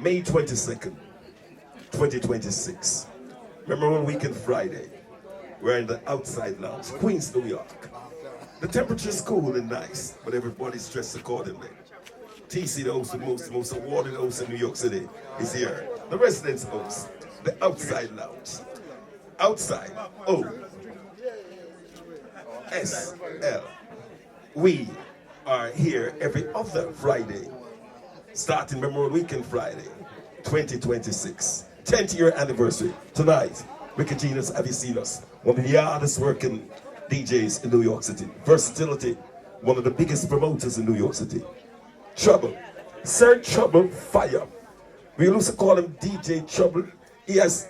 May 22nd, 2026. Memorial Weekend Friday. We're in the outside lounge, Queens, New York. The temperature is cool and nice, but everybody's dressed accordingly. TC, the host, the most awarded host in New York City, is here. The residence host, the outside lounge. Outside, OSL. We are here every other Friday, starting Memorial Weekend Friday, 2026. 10th year anniversary. Tonight, Ricky Genius, have you seen us? One of the hardest working DJs in New York City. Versatility, one of the biggest promoters in New York City. Trouble, Sir Trouble Fire. We used to call him DJ Trouble. He has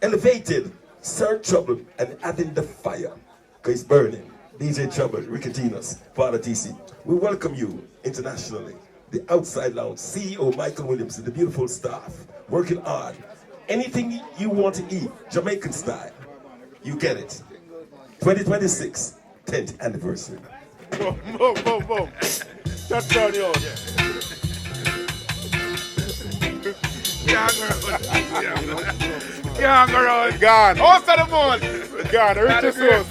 elevated Sir Trouble and adding the fire, because he's burning. DJ Trouble, Ricky Genius, Father TC. We welcome you internationally. The Outside Lounge, CEO Michael Williams, and the beautiful staff, working hard. Anything you want to eat, Jamaican style, you get it. 2026, 10th anniversary. Boom, boom, boom, boom. Shut down yours. Young around. Gone. Horse of the moon. Gone. The richest horse.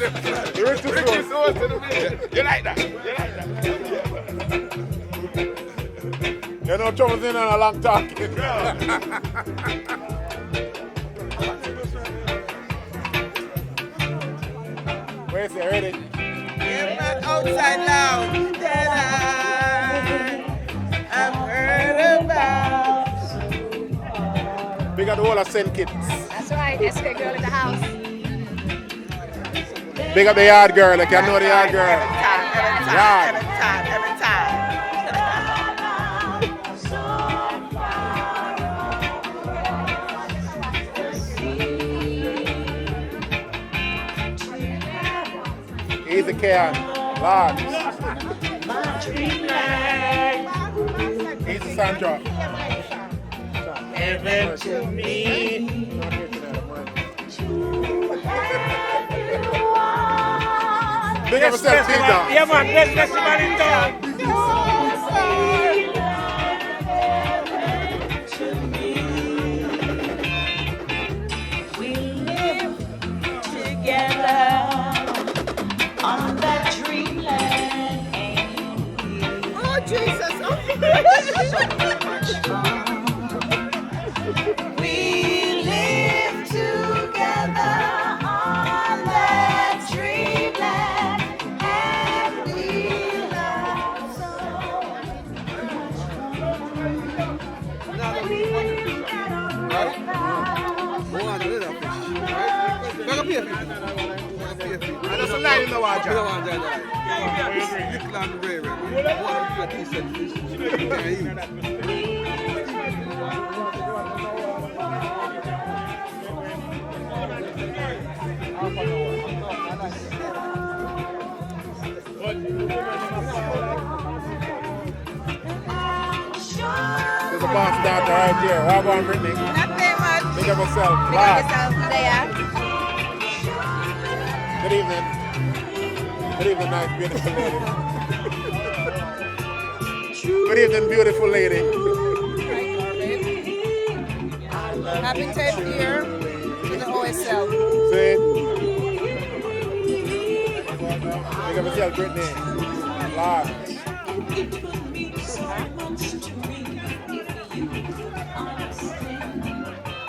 The richest horse. You like that? You like that? You know, Trouble's in on a long talking. Where's it? Ready? That outside lounge that I've heard about. Big up the whole of St. Kitts. That's right, SK girl in the house. Big up the yard girl, like I know the yard girl. Every time. Easy can, Lord. Easy Sandra. Heaven to me. Big up yourself, Caesar. Yeah, man, best man in town. We live together on that dreamland. Oh, Jesus. We live together on that dreamland, and we love so There's a line in the water. There's a boss doctor right here. How about Brittany? Not very much. Big up yourself. Big up Lord. yourself there. Good evening. Good evening, nice, beautiful lady. Good evening, beautiful lady. Happy 10th year to the OSL. See? Big up yourself, Brittany. Lord.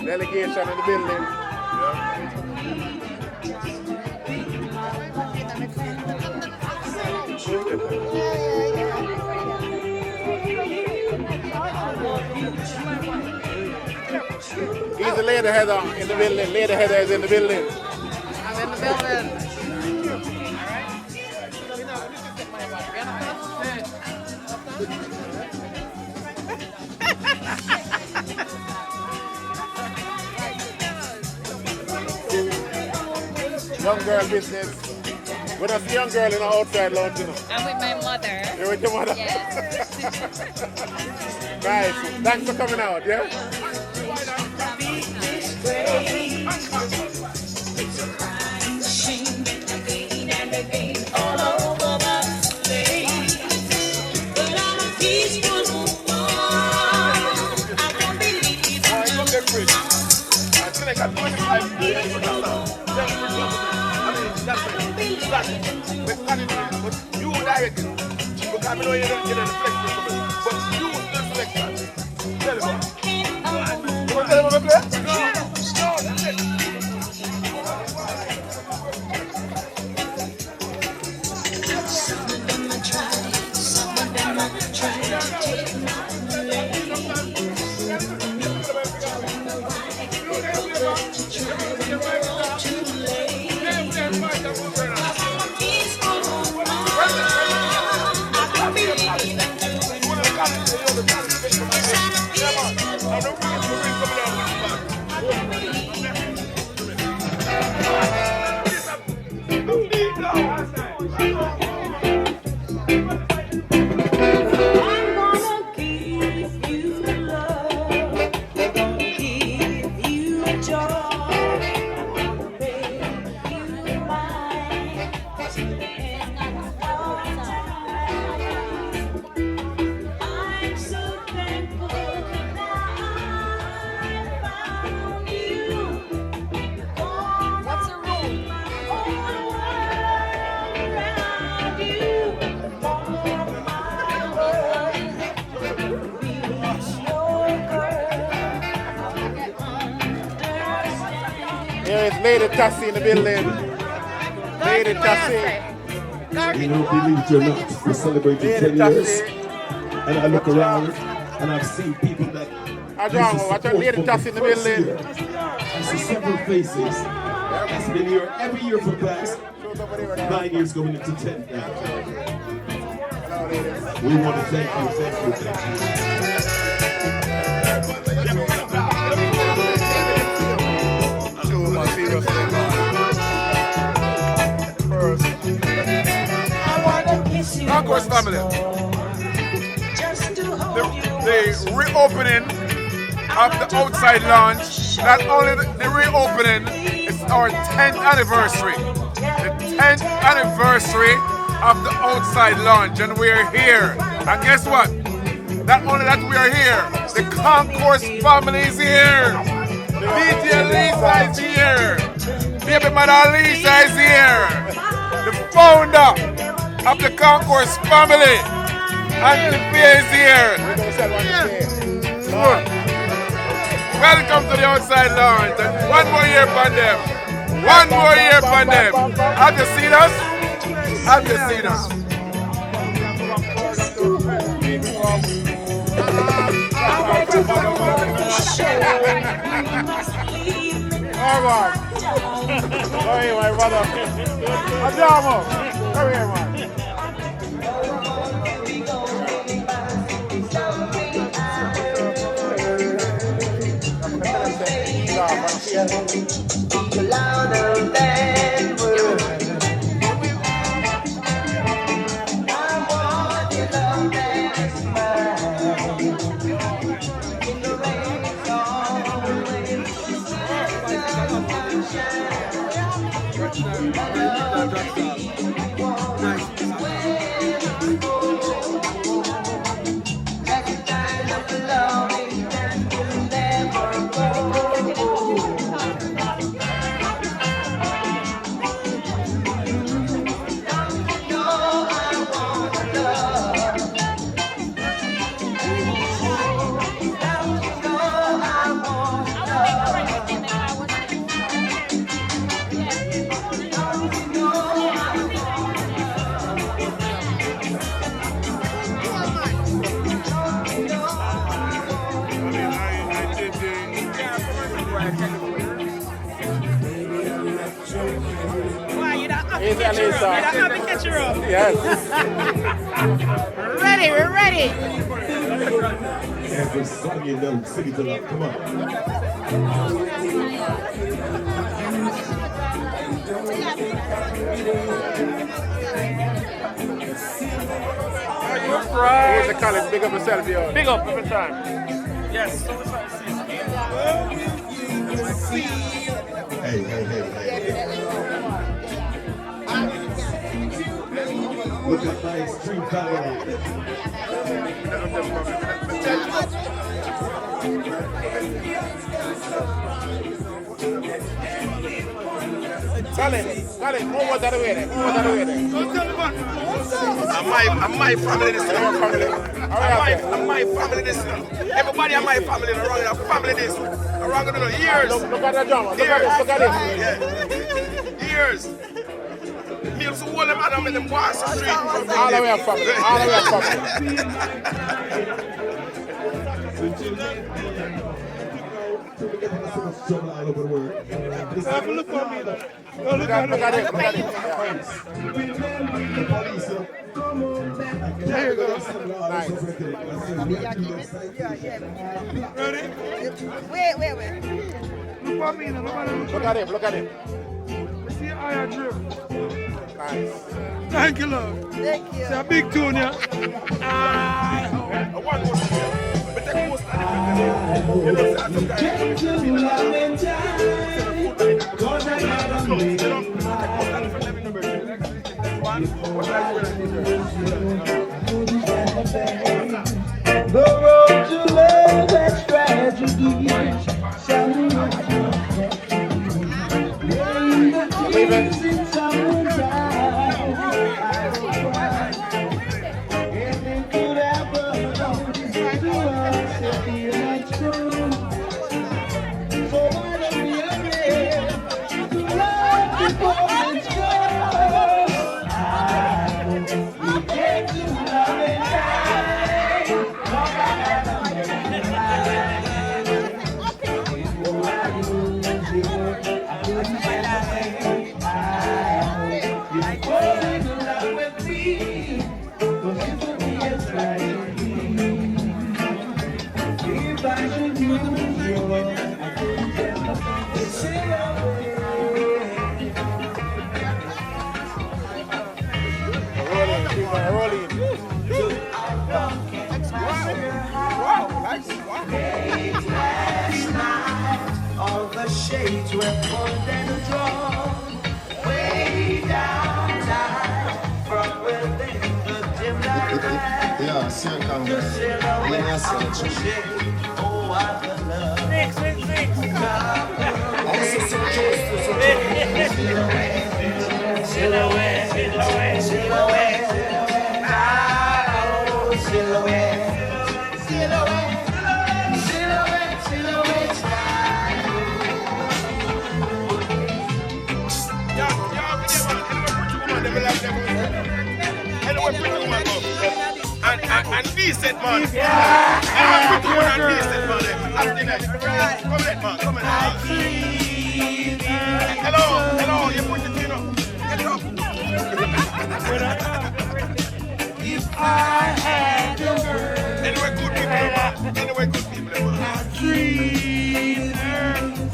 Delegation in the building. He's the lady header in the building. Lady header is in the building. I'm in the building. Young girl business. When I see young girl in the outside lounge, you know. I'm with my mother. You're with your mother? Yes. Nice. Thanks for coming out, yeah? But I'm a peaceful woman. I don't believe you direct it. Because I know you're the flexible, but you the selection. Tell him. You want to tell him what to play? Here is Lady Tassie in the building. Lady Tassie. You know, believe it or not, we're celebrating 10 years. And I look around and I've seen people that Watch out, Lady Tassie in the building. I see several faces that's been here every year for the past 9 years going into 10 now. We want to thank you. Concourse family. The reopening of the outside lounge. Not only the reopening, it's our 10th anniversary. The 10th anniversary of the outside lounge, and we're here. And guess what? Not only that we are here, the Concourse family is here. DJ Lisa is here. Baby Mother Lisa is here. The founder of the Concourse family, Anthony is here. Good. Welcome to the outside lounge. And one more year for them. One more year for them. Have you seen us? Have you seen us? Come on. Sorry, my brother. Adamo. Come here, man. Louder than words. I want your love and smile. In the rain, it's always Here's Elisa. Yes. Ready, we're ready. Every song you know, sing it along. Come on. Here's the college. Big up yourself, yo. Big up every time. Yes. Hey. Look at my street family. Tell him, move out of the way there. Move out of the way there. I'm my family this time. I'm my family this time. Everybody in my family around the family this. Around the years. Look at the drummer. Look at this. Yeah. Years. Me also hold them and I'm in them boss street. All the way up family. All the way up family. All over the world. Look at me though. Look at it. There you go. Nice. Ready? Wait. Look at me now. Look at him. See I drip. Nice. Thank you, love. Thank you. It's a big tune, yeah. The road to love has tragedy. All the shades were pulled and drawn way down from within the dim light. Yeah, circle. Linear selection. Oh, what a love. And decent man. Yeah. Decent man. Come in. Hello, you put the thing up. Get it up. If I had the word. Anyway, good people. I dreamed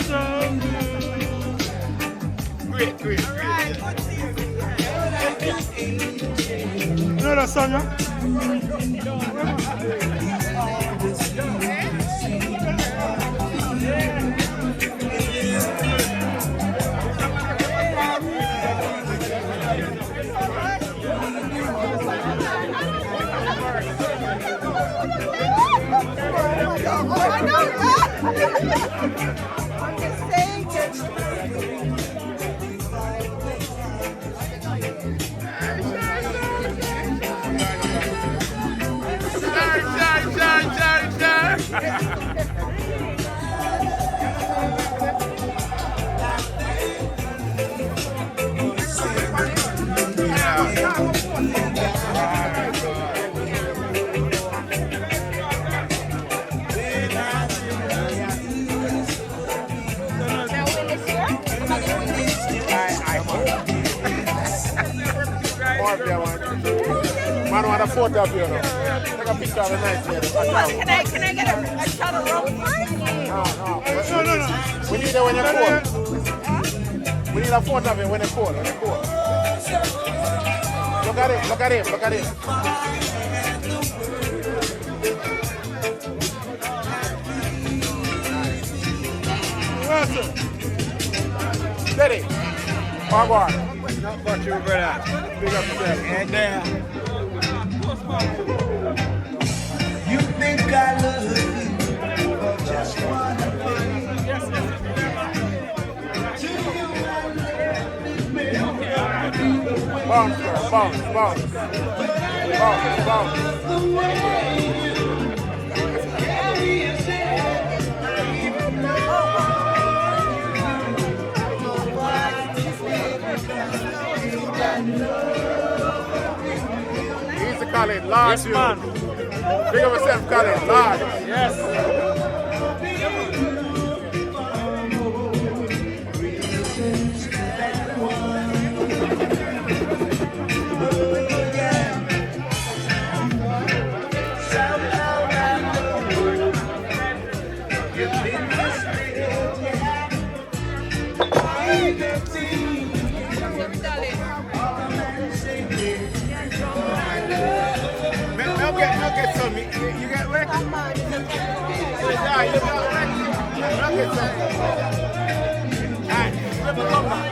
so good. Great. You know that song, yeah? I'm just saying Man, want a photo of you now. Take a picture of the nice here. Can I get a shot of rum first? No. We need it when you're cold. We need a photo of him when you're cold. Look at him. Steady. Forward. Not much, you brother. Big up yourself. And there. You think I love you, but just one thing. Bounce, girl, bounce, bounce. Bounce, bounce. He used to call it large. Yes, man. Big of yourself, call it large. Yes. Get some. You get wet? Yeah, you got wet. Get some. Alright, let me come back.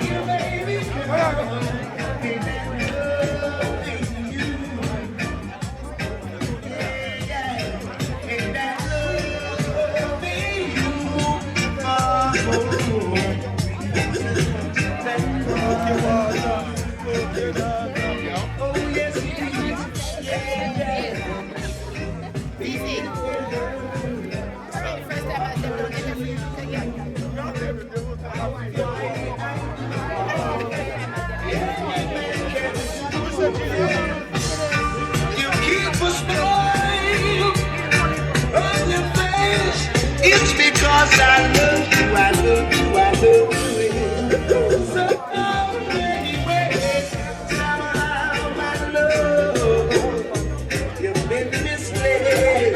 You keep a smile on your face. It's because I love you, I love you, I love you. So many ways, somehow my love, you've been misled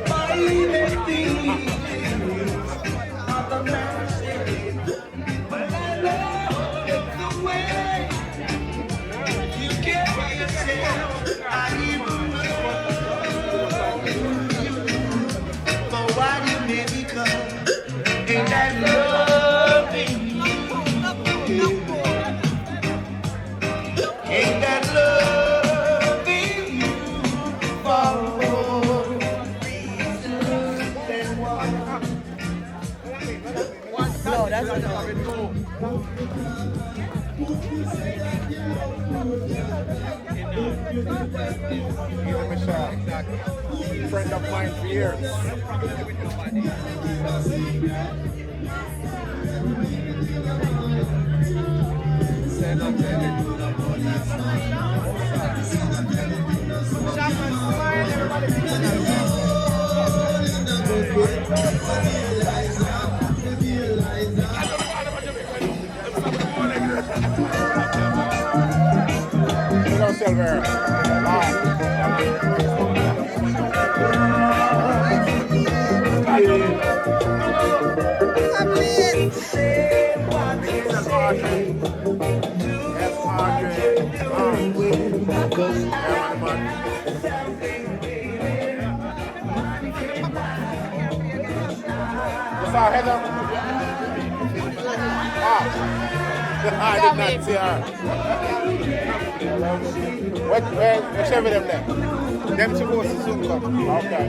by the things of the man. But I love the way you carry yourself. I even love you for what you may become. Ain't that loving you? Ain't that loving you for more reasons than one? No, that's enough. Friend of mine for years. Silver. I did not see her. Where's them there? Them supposed to soon come. Okay.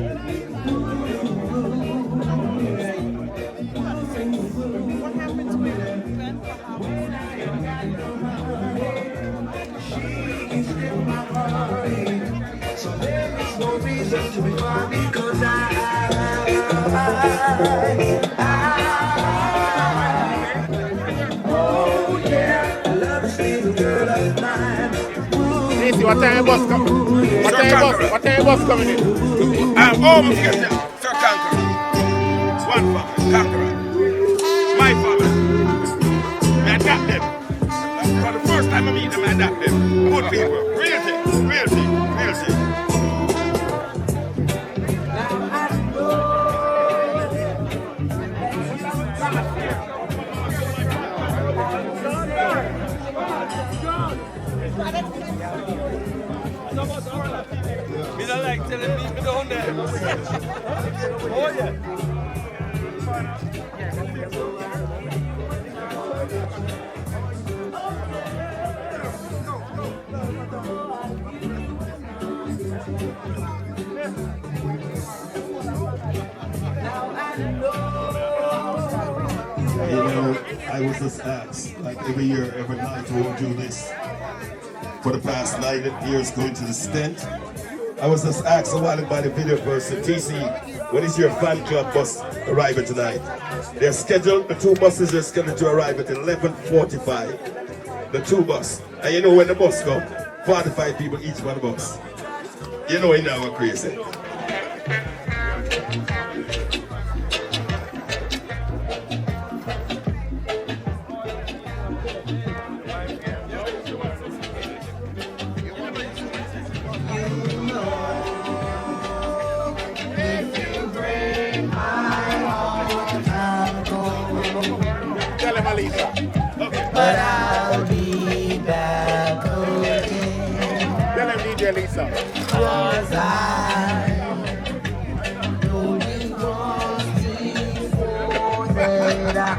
So there is no reason to be funny because oh yeah, I love to see the girl of mine. Lacey, what time your bus coming? What time your bus coming in? I'm almost getting there. Sir Conqueror. One family, Conqueror. My family. I adapt them. For the first time I meet them, I adapt them. Good people. Real thing. Real thing. Real thing. Me don't like telling people down there. Oh yeah. You know, I I was just asked, like every year, every night, we will do this. For the past 9 years, going to the stent. I was just asked a while ago by the video person, TC, when is your fan club bus arriving tonight? They're scheduled, the 2 buses are scheduled to arrive at 11:45. The 2 bus. And you know when the bus come, 45 people each one bus. You know, now we're crazy. Tell him, Alisa. But I'll be back again. Tell him, DJ Lisa. 'Cause I know you want before that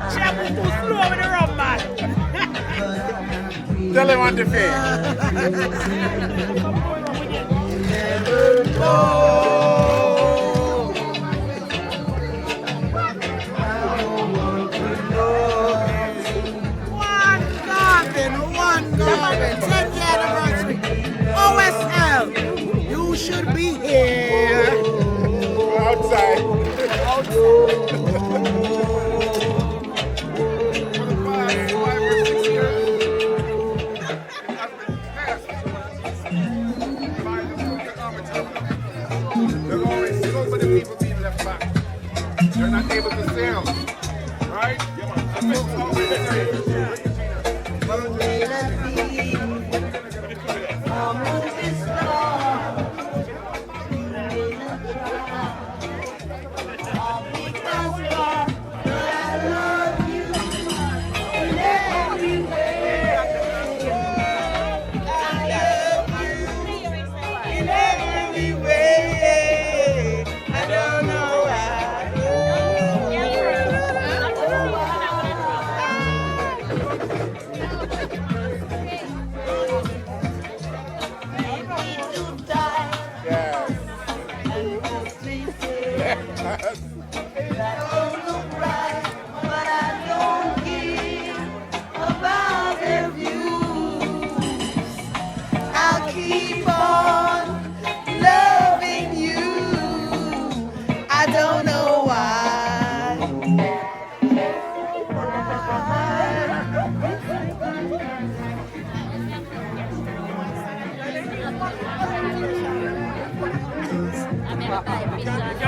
Too slow with the rum, man. Tell him on the face. One garden, 10th anniversary. OSL, you should be here. Outside. There are always so many people being left back. They're not able to sail. Right? And folks always say,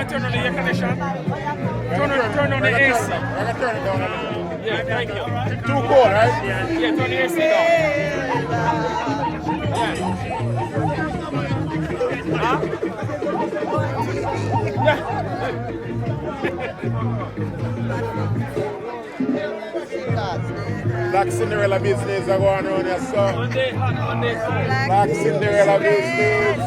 Turn on the air condition. Turn on the AC. I can turn it down. Yeah, thank you. Too cold, right? Yeah, turn the AC down. Huh? Black Cinderella business are going on here, so. Monday hot, Monday cold. Black Cinderella business.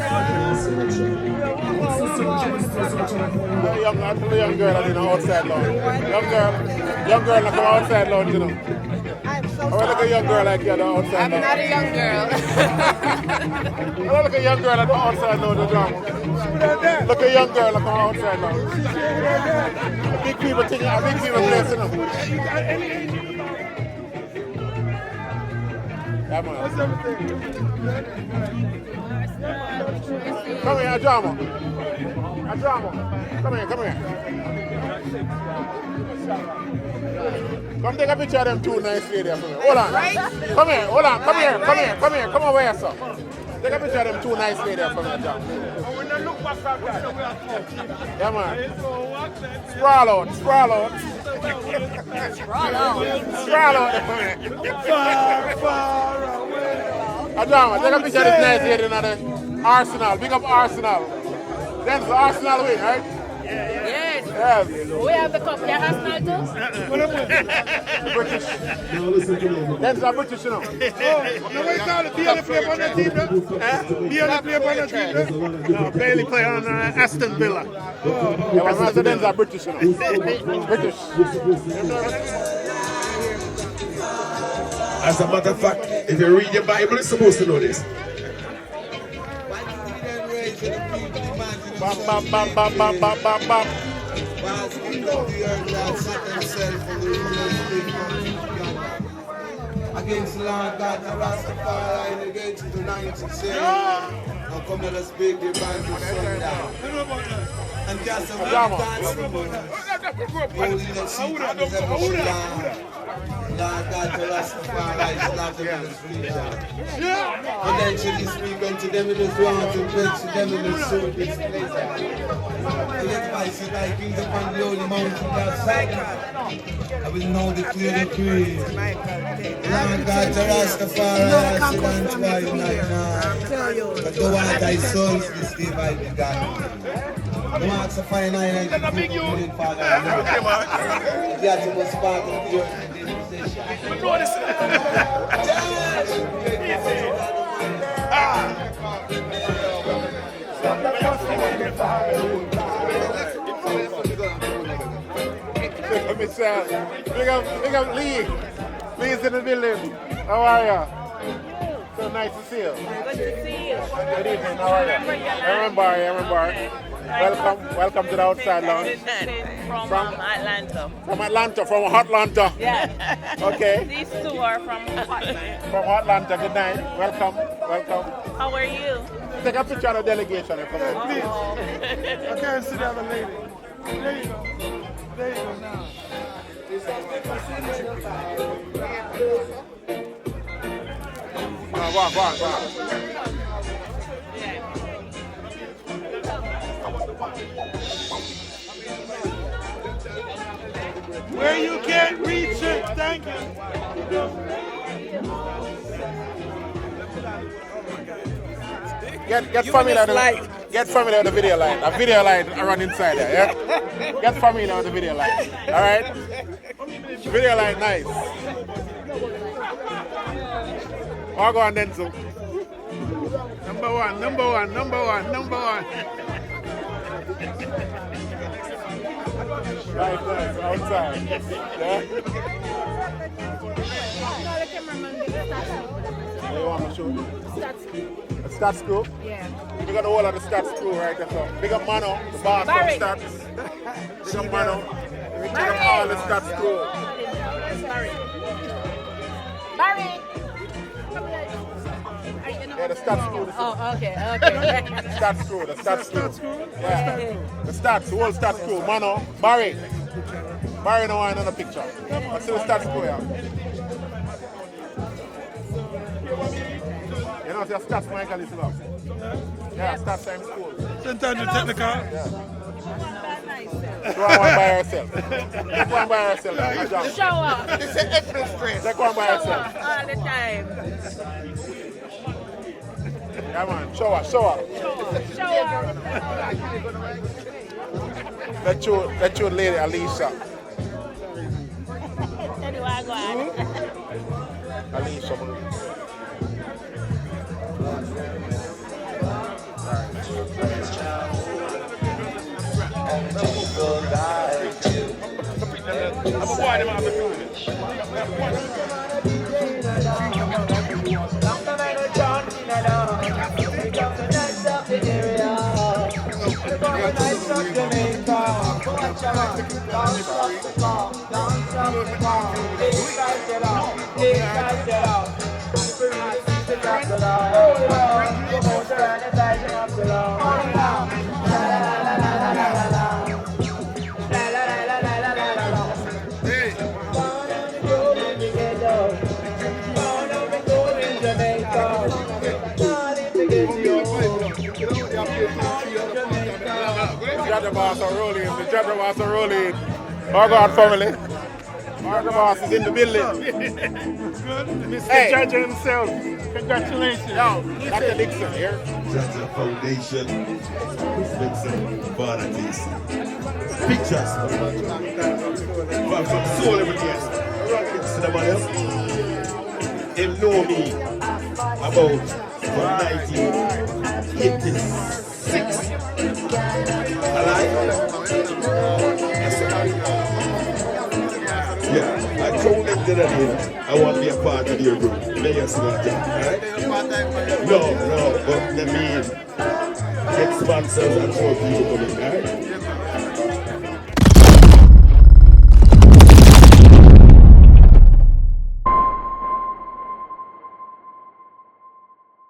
The young girl in the outside lounge. Young girl like the outside lounge, you know. I want to look at a young girl like you at the outside lounge. I'm not a young girl. I want to look at a young girl at the outside lounge, the drama. Look at a young girl like the outside lounge. A big people thing, a big people place, you know. Yeah, man. Come here, drama. A drama. Come here. Come take a picture of them 2 nice ladies for me. Hold on. Right? Come here. Come over here, sir. Take a picture of them 2 nice ladies for me, drama. Yeah, man. Sprawl out. Sprawl out for me. Far away. A drama. Take a picture of this nice lady in the Arsenal. Big up Arsenal. That's the Arsenal win, right? Yes. Yes. We have the cup. Yeah, Arsenal too? British. That's a British, you know. No, we call it Bailey play on the team, no? Bailey play on the team, no? No, Bailey play on Aston Villa. Yeah, my residents are British, you know. British. As a matter of fact, if you read your Bible, you're supposed to know this. Bam, bam, bam, bam, bam, bam, bam, bam. Whilst we know the earth God set himself on the rulers against the Lord God, the Rastafari, and against the 90 now come let us big the band to sundown. And just a dance holy that she comes ever she down. Lord God, the Rastafari is not the ministry. And then she is speaking to them in this want to bless them in the service pleasure. And let my sit thy kings upon the holy mountain outside. I will now declare the praise. Lord God, the Rastafari, I sit and try night now. But the one thy souls this day by the God. The marks of fire and I big you. Father, yeah, to was part of the earth in this Big up Lee. Lee's in the building. How are you? So nice to see you. Good to see you. Good evening. How are you? I remember. Welcome to the outside lounge. From Atlanta. From Atlanta, from Atlanta. Yeah. Okay. These two are from Atlanta. From Atlanta. Good night. Welcome. How are you? Take a picture of the delegation. Please. I can't see the other lady. There you go. There you go now. Go on. Where you can't reach it, thank you. Get familiar with the video line. A video line around inside there, yeah? Get familiar with the video line. Alright? Video line nice. I'll go on then so. Number one. Nice, outside. Yeah? What do you want me to show you? The stats crew? Yeah. We got the whole of the stats crew right there. So. Big up Mano, the boss of stats. Big up Mano. We big up all the stats crew. Barry. Yeah, the stats crew. Oh, okay. Stats crew, the stats crew. Yeah. The stats, the whole stats crew. Mano, Barry no one on the picture. I see the stats crew here. You know, the stats Michael is love. Yeah, stats time school. Sometimes you technical. Yeah. Take one by yourself. Take one by yourself. Shower. It's an April stress. Take one by yourself. All the time. Yeah, man. Shower. Let you lady Alicia. Alicia. The Jabberwas are rolling. Oh God, family. Jabberwas is in the building. Good. Mr. Judge himself. Congratulations. Dr. Dixon here. Judge Foundation. Vincent Varnatis. Pictures. From soul every day. See the man else? Him know me about from 1986. Yeah, I told them the other day I want to be a part of your group. They are still right? No, but they mean get sponsors and more people coming, right?